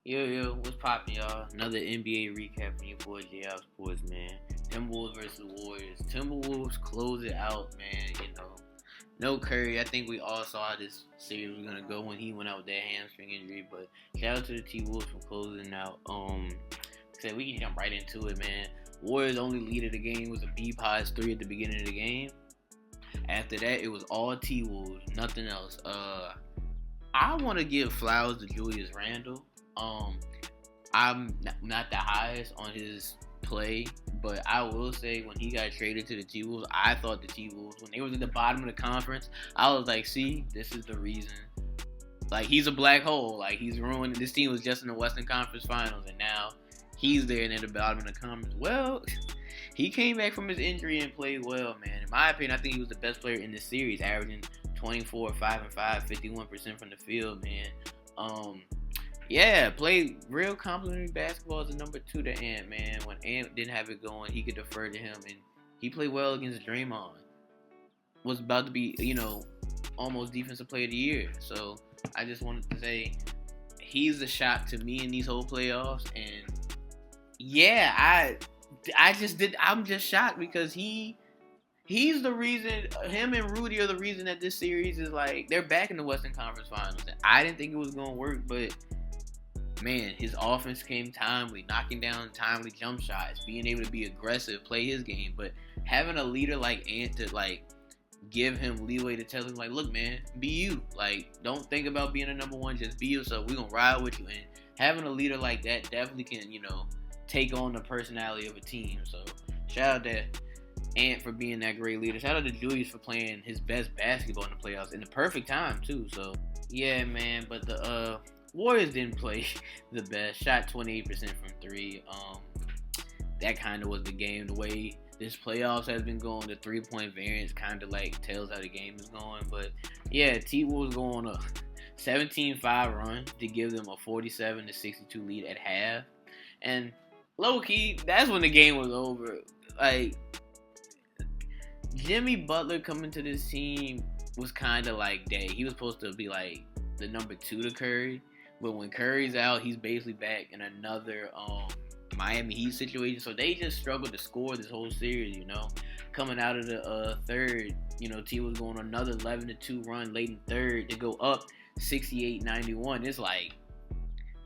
Yo, what's poppin', y'all? Another NBA recap from your boy JayobSports, man. Timberwolves versus Warriors. Timberwolves close it out, man. No Curry. I think we all saw how this series was gonna go when he went out with that hamstring injury. But shout out to the T-Wolves for closing out. Said we can jump right into it, man. Warriors' only lead of the game was a B-Pods 3 at the beginning of the game. After that, it was all T-Wolves, nothing else. I want to give flowers to Julius Randle. I'm not the highest on his play, but I will say when he got traded to the T-Wolves, I thought the T-Wolves, when they was at the bottom of the conference, I was like, see, this is the reason. Like, he's a black hole. Like, he's ruined. This team was just in the Western Conference Finals, and now he's there and at the bottom of the conference. Well, he came back from his injury and played well, man. In my opinion, I think he was the best player in this series, averaging 24, 5 and 5, 51% from the field, man. Yeah, played real complimentary basketball as a number 2 to Ant, man. When Ant didn't have it going, he could defer to him, and he played well against Draymond. Was about to be, almost Defensive Player of the Year. So I just wanted to say he's a shock to me in these whole playoffs, and yeah, I'm just shocked because he's the reason. Him and Rudy are the reason that this series is like they're back in the Western Conference Finals. And I didn't think it was gonna work, but man, his offense came timely, knocking down timely jump shots, being able to be aggressive, play his game. But having a leader like Ant to like give him leeway to tell him like, look, man, be you. Like, don't think about being a number 1, just be yourself. We're gonna ride with you. And having a leader like that definitely can, take on the personality of a team. So shout out to Ant for being that great leader. Shout out to Julius for playing his best basketball in the playoffs in the perfect time too. So yeah, man. But the Warriors didn't play the best. Shot 28% from 3. That kind of was the game. The way this playoffs has been going, the 3-point variance kind of like tells how the game is going. But yeah, T-Wolves go on a 17-5 run to give them a 47-62 lead at half. And low key, that's when the game was over. Like, Jimmy Butler coming to this team was kind of like that. He was supposed to be like the number 2 to Curry. But when Curry's out, he's basically back in another Miami Heat situation. So they just struggled to score this whole series, Coming out of the third, T was going on another 11-2 run late in third to go up 68-91. It's like,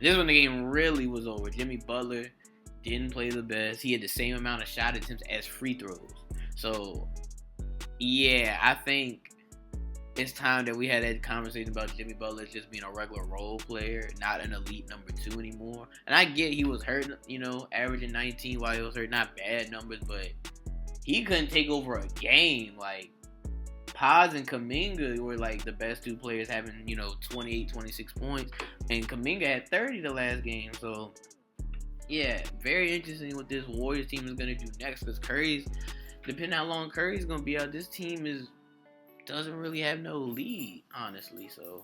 this is when the game really was over. Jimmy Butler didn't play the best. He had the same amount of shot attempts as free throws. So, yeah, I think it's time that we had that conversation about Jimmy Butler just being a regular role player, not an elite number 2 anymore. And I get he was hurt, averaging 19 while he was hurt. Not bad numbers, but he couldn't take over a game. Like, Paz and Kuminga were like the best 2 players having, 28, 26 points. And Kuminga had 30 the last game. So, yeah, very interesting what this Warriors team is going to do next. Because depending on how long Curry's going to be out, this team doesn't really have no lead, honestly. So,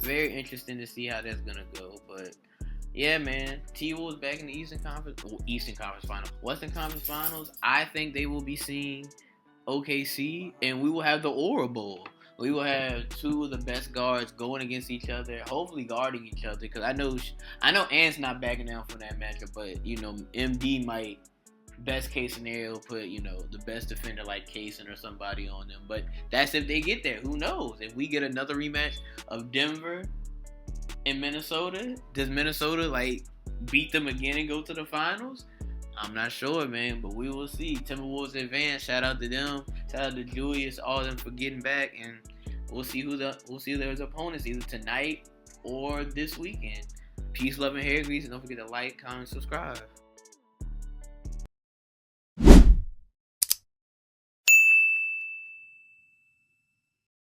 very interesting to see how that's going to go. But, yeah, man, T-Wolves back in the Western Conference Finals. I think they will be seeing OKC, and we will have the Aura Bowl. We will have 2 of the best guards going against each other, hopefully guarding each other. Because I know Ant's not backing down from that matchup, but MD might, best case scenario, put the best defender like Kaysen or somebody on them. But that's if they get there. Who knows? If we get another rematch of Denver and Minnesota, does Minnesota beat them again and go to the finals? I'm not sure, man, but we will see. Timberwolves advance. Shout out to them. Shout out to Julius, all of them for getting back, and we'll see their opponents either tonight or this weekend. Peace, love, and hair grease, and don't forget to like, comment, subscribe.